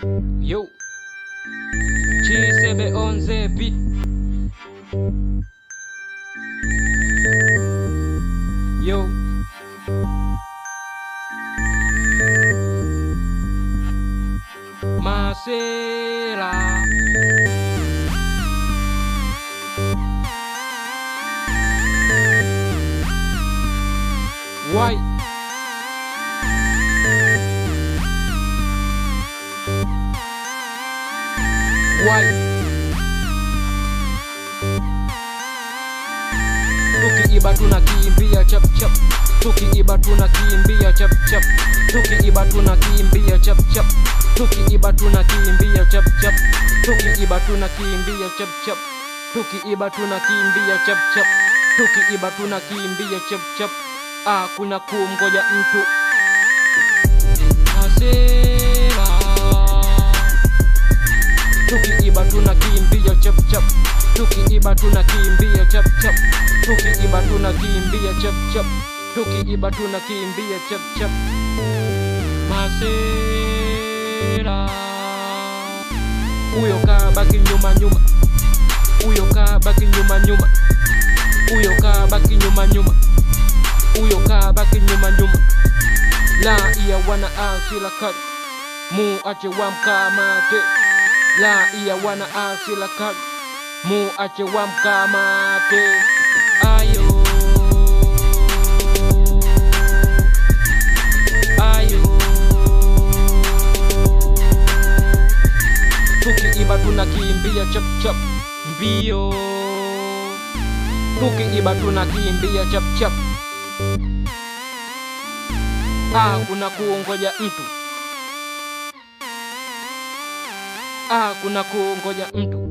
Yo, G711 beat. Yo, Masela. Why? Tukiiba tunakimbia chap chap, tukiiba tunakimbia chap chap, tukiiba tunakimbia chap chap, tukiiba tunakimbia chap chap, tukiiba tunakimbia chap chap, tukiiba tunakimbia chap chap, tukiiba tunakimbia chap chap. Kuna kumgoja mtu. Masela. Tukiiba tunakimbia chap chap, tukiiba tunakimbia chap chap, tukiiba tunakimbia chap chap, tukiiba tunakimbia chap chap. Masela. Huyo kabaki nyuma nyuma, huyo kabaki nyuma nyuma, huyo kabaki nyuma nyuma, huyo kabaki nyuma nyuma. La iya wana asila kali, mu ache wamkamate. La iya wana asila kali, mu ache wamkamate. Ayo, ayo. Tukiiba tunakimbia chap chap, mbio. Tukiiba tunakimbia chap chap. Kuna kuongoja mtu. Kuna kuongoja mtu.